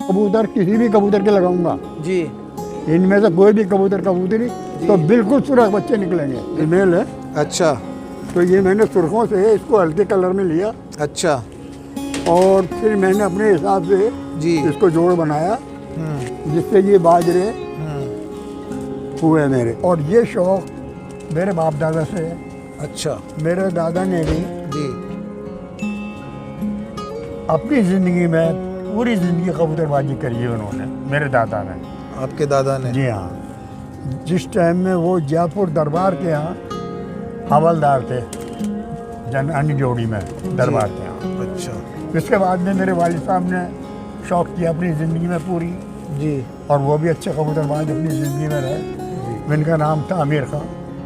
कबूतर किसी भी कबूतर के लगाऊंगा, जी इनमें से कोई भी कबूतरी तो बिल्कुल सुरख बच्चे निकलेंगे। फीमेल है, अच्छा तो ये मैंने सुर्खों से इसको हल्के कलर में लिया अच्छा और फिर मैंने अपने हिसाब से जी इसको जोड़ बनाया जिससे ये बाजरे हुए मेरे। और ये शौक मेरे बाप दादा से है। अच्छा मेरे दादा ने भी जी अपनी ज़िंदगी में पूरी ज़िंदगी कबूतरबाजी करी है उन्होंने, मेरे दादा ने। आपके दादा ने? जी हाँ, जिस टाइम में वो जयपुर दरबार के यहाँ हवलदार थे, जनअनी जोड़ी में दरबार के यहाँ। अच्छा इसके बाद में मेरे वालिद साहब ने शौक किया अपनी ज़िंदगी में पूरी, जी और वो भी अच्छे कबूतरबाज अपनी ज़िंदगी में रहे। इनका नाम था अमीर खां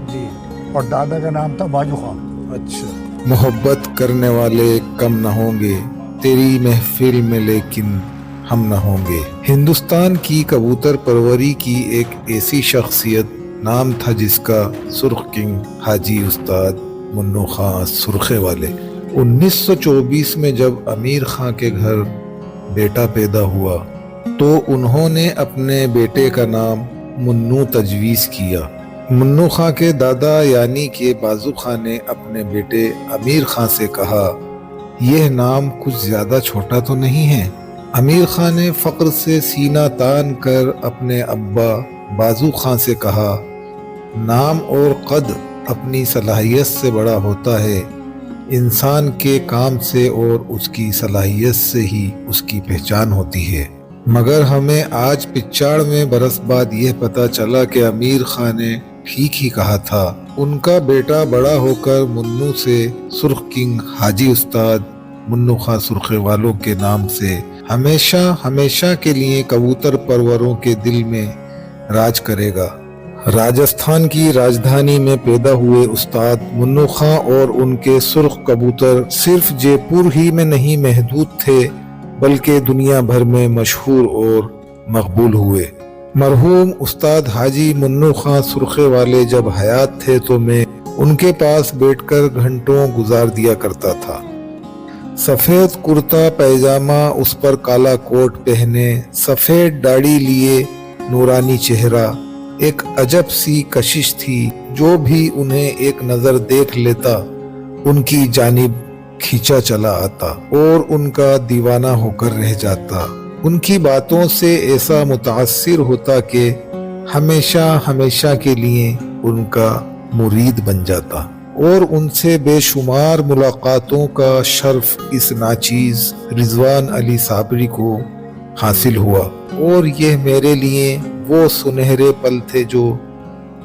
जी और दादा का नाम था बाजू खां। अच्छा मोहब्बत करने वाले कम न होंगे तेरी महफिल में, लेकिन हम न होंगे। हिंदुस्तान की कबूतर परवरी की एक ऐसी शख्सियत नाम था जिसका सुर्ख किंग हाजी उस्ताद मुन्नू खां सुर्खे वाले। 1924 में जब अमीर खां के घर बेटा पैदा हुआ तो उन्होंने अपने बेटे का नाम मुन्नू तजवीज़ किया। मुन्नू खां के दादा यानी कि बाजू खां ने अपने बेटे अमीर खां से कहा, यह नाम कुछ ज़्यादा छोटा तो नहीं है? अमीर खां ने फ़क्र से सीना तान कर अपने अब्बा बाजू खां से कहा, नाम और कद अपनी सलाहियत से बड़ा होता है। इंसान के काम से और उसकी सलाहियत से ही उसकी पहचान होती है। मगर हमें आज 95 बरस बाद यह पता चला कि अमीर खां ने ठीक ही कहा था। उनका बेटा बड़ा होकर मुन्नू से सुर्ख किंग हाजी उस्ताद मुन्नू खां सुर्खे वालों के नाम से हमेशा हमेशा के लिए कबूतर परवरों के दिल में राज करेगा। राजस्थान की राजधानी में पैदा हुए उस्ताद मुन्नू खां और उनके सुर्ख कबूतर सिर्फ जयपुर ही में नहीं महदूद थे बल्कि दुनिया भर में मशहूर और मकबूल हुए। मरहूम उस्ताद हाजी मुन्नू खां सुर्खे वाले जब हयात थे तो मैं उनके पास बैठकर घंटों गुजार दिया करता था। सफ़ेद कुर्ता पैजामा, उस पर काला कोट पहने, सफ़ेद दाढ़ी लिए, नूरानी चेहरा, एक अजब सी कशिश थी। जो भी उन्हें एक नज़र देख लेता उनकी जानिब खींचा चला आता और उनका दीवाना होकर रह जाता। उनकी बातों से ऐसा मुतासिर होता कि हमेशा हमेशा के लिए उनका मुरीद बन जाता और उनसे बेशुमार मुलाकातों का शर्फ इस नाचीज रिजवान अली साबरी को हासिल हुआ और यह मेरे लिए वो सुनहरे पल थे जो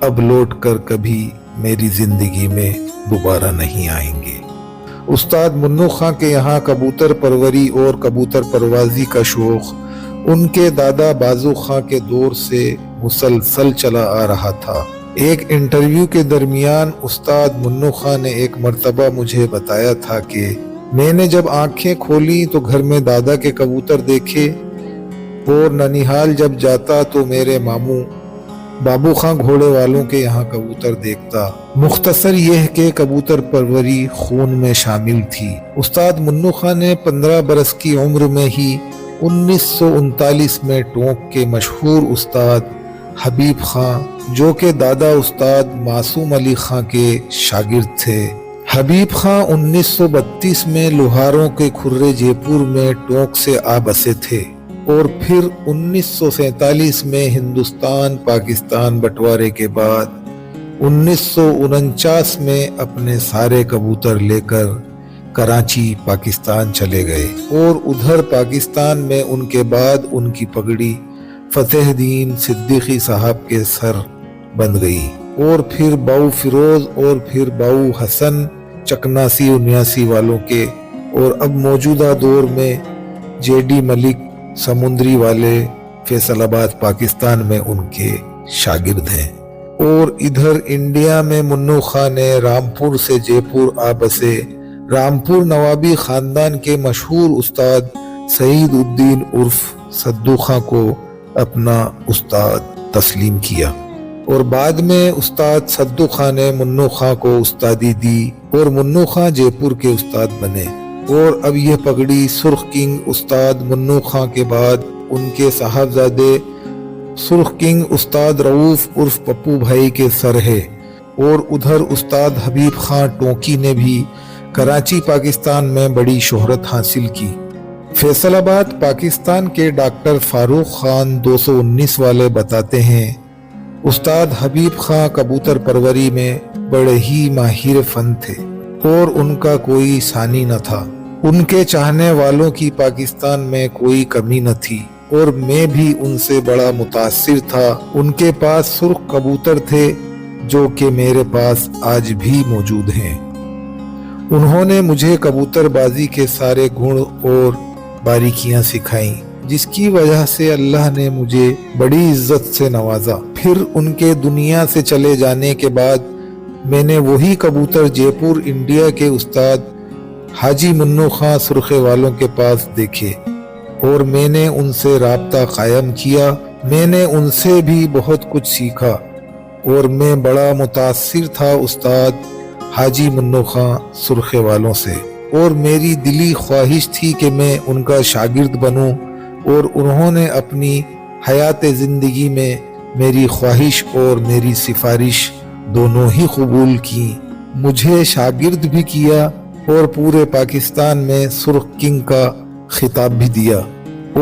अब लौट कर कभी मेरी जिंदगी में दोबारा नहीं आएंगे। उस्ताद मुन्नू खां के यहाँ कबूतर परवरी और कबूतर परवाजी का शौक उनके दादा बाजू खां के दौर से मुसलसल चला आ रहा था। एक इंटरव्यू के दरमियान उस्ताद मुन्नू खां ने एक मर्तबा मुझे बताया था कि मैंने जब आंखें खोली तो घर में दादा के कबूतर देखे और ननिहाल जब जाता तो मेरे मामू बाबू खां घोड़े वालों के यहाँ कबूतर देखता। मुख्तसर यह कि कबूतर परवरी खून में शामिल थी। उस्ताद मुन्नू खां ने 15 बरस की उम्र में ही 1939 में टोंक के मशहूर उस्ताद हबीब खां जो कि दादा उस्ताद मासूम अली खां के शागिर्द थे। हबीब खां 1932 में लोहारों के खुर्रे जयपुर में टोंक से आ बसे थे और फिर 1947 में हिंदुस्तान पाकिस्तान बंटवारे के बाद 1949 में अपने सारे कबूतर लेकर कराची पाकिस्तान चले गए और उधर पाकिस्तान में उनके बाद उनकी पगड़ी फतेहदीन सिद्दीकी साहब के सर बंध गई और फिर बाऊ फिरोज और फिर बाऊ हसन चकनासी 79 वालों के और अब मौजूदा दौर में जेडी मलिक समुद्री वाले फैसलाबाद पाकिस्तान में उनके शागिर्द हैं। और इधर इंडिया में मुन्नू खां ने रामपुर से जयपुर आ बसे रामपुर नवाबी खानदान के मशहूर उस्ताद सईद उद्दीन उर्फ सद्दू खां को अपना उस्ताद तस्लीम किया और बाद में उस्ताद सद्दू खां ने मुन्नू खां को उस्तादी दी और मुन्नू खां जयपुर के उस्ताद बने और अब यह पगड़ी सुर्ख किंग उस्ताद मुन्नू खां के बाद उनके साहबजादे सुर्ख किंग उस्ताद रऊफ उर्फ पप्पू भाई के सर है और उधर उस्ताद हबीब खां टोंकी ने भी कराची पाकिस्तान में बड़ी शोहरत हासिल की। फैसलाबाद पाकिस्तान के डॉक्टर फारूक खान 219 वाले बताते हैं उस्ताद हबीब खां कबूतर परवरी में बड़े ही माहिर फन थे और उनका कोई सानी न था। उनके चाहने वालों की पाकिस्तान में कोई कमी न थी और मैं भी उनसे बड़ा मुतासिर था। उनके पास सुर्ख कबूतर थे जो कि मेरे पास आज भी मौजूद हैं। उन्होंने मुझे कबूतरबाजी के सारे गुण और बारीकियां सिखाई जिसकी वजह से अल्लाह ने मुझे बड़ी इज्जत से नवाजा। फिर उनके दुनिया से चले जाने के बाद मैंने वही कबूतर जयपुर इंडिया के उस्ताद हाजी मुन्नू खां सुर्खे वालों के पास देखे और मैंने उनसे राब्ता कायम किया। मैंने उनसे भी बहुत कुछ सीखा और मैं बड़ा मुतासिर था उस्ताद हाजी मुन्नू खां सुर्खे वालों से और मेरी दिली ख्वाहिश थी कि मैं उनका शागिर्द बनूं और उन्होंने अपनी हयात ज़िंदगी में मेरी ख्वाहिश और मेरी सिफारिश दोनों ही कबूल की। मुझे शागिर्द भी किया और पूरे पाकिस्तान में सुर्ख किंग का खिताब भी दिया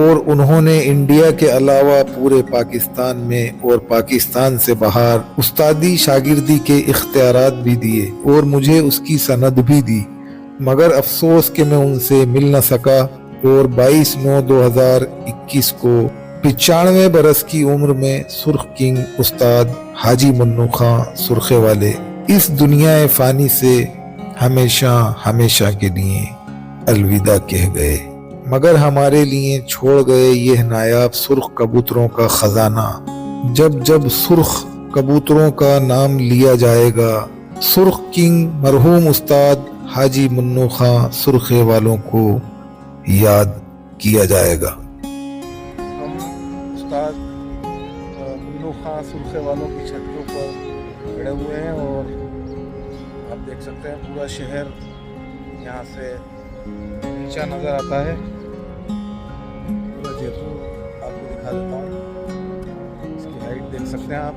और उन्होंने इंडिया के अलावा पूरे पाकिस्तान में और पाकिस्तान से बाहर उस्तादी शागिर्दी के इख्तियारात भी दिए और मुझे उसकी सनद भी दी। मगर अफसोस कि मैं उनसे मिल न सका और 22/9/2021 को 95 बरस की उम्र में सुर्ख किंग उस्ताद हाजी मुन्नू खां सुर्खे वाले इस दुनिया फानी से हमेशा हमेशा के लिए अलविदा कह गए। मगर हमारे लिए छोड़ गए यह नायाब सुर्ख कबूतरों का खजाना। जब जब सुर्ख कबूतरों का नाम लिया जाएगा सुर्ख किंग मरहूम उस्ताद हाजी मुन्नू खां सुर्खे वालों को याद किया जाएगा। हम उस्ताद मुन्नू खां सुर्खे वालों की छत के ऊपर खड़े हुए हैं और आप देख सकते हैं पूरा शहर यहाँ से नीचा नज़र आता है। पूरा जयपुर आपको दिखा देता हूँ। इसकी हाइट देख सकते हैं आप,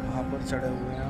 वहाँ पर चढ़े हुए हैं